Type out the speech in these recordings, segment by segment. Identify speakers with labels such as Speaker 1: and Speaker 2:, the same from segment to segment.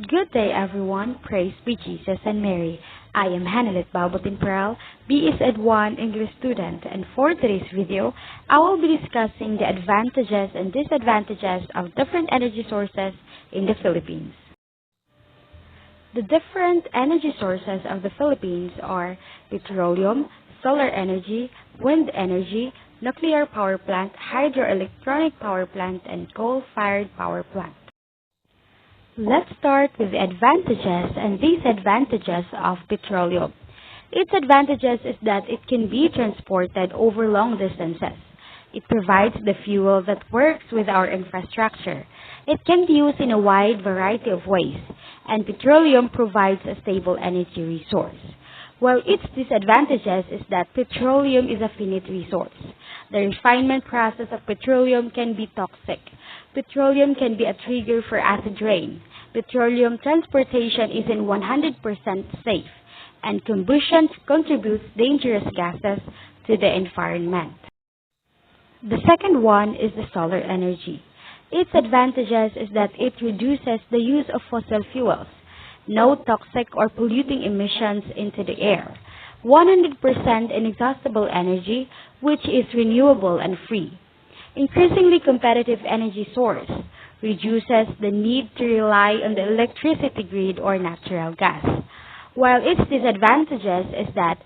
Speaker 1: Good day, everyone. Praise be Jesus and Mary. I am Hanelit Balbotin Pearl, BS Ed 1 English student, and for today's video, I will be discussing the advantages and disadvantages of different energy sources in the Philippines. The different energy sources of the Philippines are petroleum, solar energy, wind energy, nuclear power plant, hydroelectric power plant, and coal-fired power plant. Let's start with the advantages and disadvantages of petroleum. Its advantages is that it can be transported over long distances. It provides the fuel that works with our infrastructure. It can be used in a wide variety of ways, and petroleum provides a stable energy resource. While its disadvantages is that petroleum is a finite resource. The refinement process of petroleum can be toxic. Petroleum can be a trigger for acid rain. Petroleum transportation isn't 100% safe, and combustion contributes dangerous gases to the environment. The second one is the solar energy. Its advantages is that it reduces the use of fossil fuels, no toxic or polluting emissions into the air, 100% inexhaustible energy, which is renewable and free, increasingly competitive energy source, reduces the need to rely on the electricity grid or natural gas. While its disadvantages is that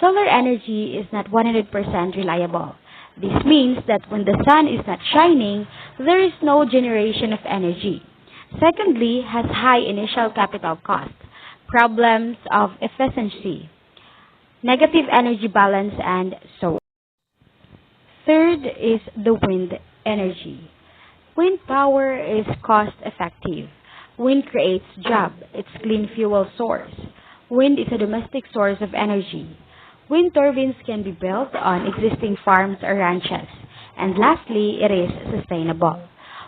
Speaker 1: solar energy is not 100% reliable. This means that when the sun is not shining, there is no generation of energy. Secondly, has high initial capital cost, problems of efficiency, negative energy balance, and so on. Third is the wind energy. Wind power is cost-effective. Wind creates jobs. It's clean fuel source. Wind is a domestic source of energy. Wind turbines can be built on existing farms or ranches. And lastly, it is sustainable.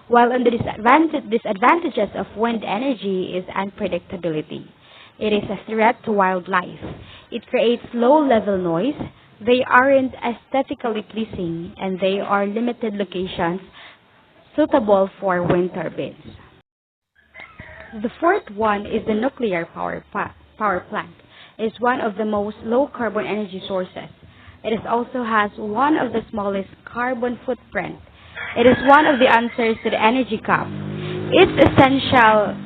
Speaker 1: While on the disadvantages of wind energy is unpredictability. It is a threat to wildlife. It creates low-level noise. They aren't aesthetically pleasing, and they are limited locations suitable for wind turbines. The fourth one is the nuclear power plant. It is one of the most low-carbon energy sources. It also has one of the smallest carbon footprint. It is one of the answers to the energy gap. It's essential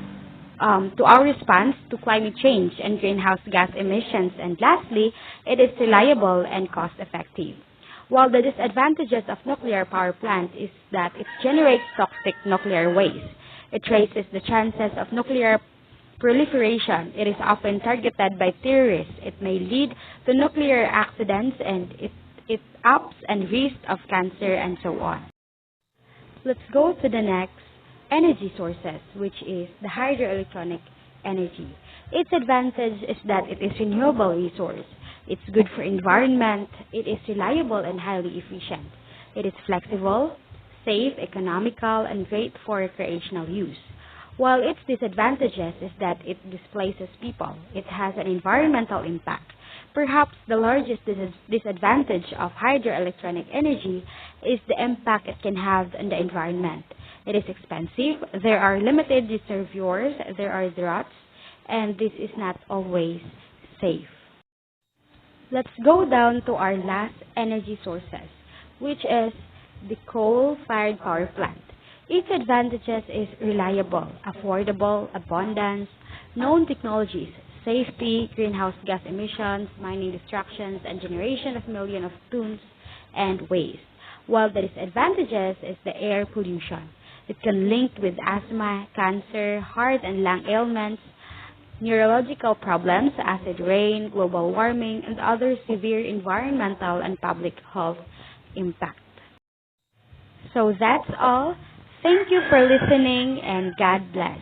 Speaker 1: to our response to climate change and greenhouse gas emissions. And lastly, it is reliable and cost-effective. While the disadvantages of nuclear power plant is that it generates toxic nuclear waste. It raises the chances of nuclear proliferation. It is often targeted by terrorists. It may lead to nuclear accidents, and it ups and risk of cancer and so on. Let's go to the next energy sources, which is the hydroelectric energy. Its advantage is that it is renewable resource. It's good for environment. It is reliable and highly efficient. It is flexible, safe, economical, and great for recreational use. While its disadvantages is that it displaces people. It has an environmental impact. Perhaps the largest disadvantage of hydroelectric energy is the impact it can have on the environment. It is expensive, there are limited reservoirs, there are droughts, and this is not always safe. Let's go down to our last energy sources, which is the coal-fired power plant. Its advantages is reliable, affordable, abundance, known technologies, safety, greenhouse gas emissions, mining destructions, and generation of millions of tons and waste. While the disadvantages is the air pollution. It can link with asthma, cancer, heart and lung ailments, neurological problems, acid rain, global warming, and other severe environmental and public health impact. So that's all. Thank you for listening, and God bless.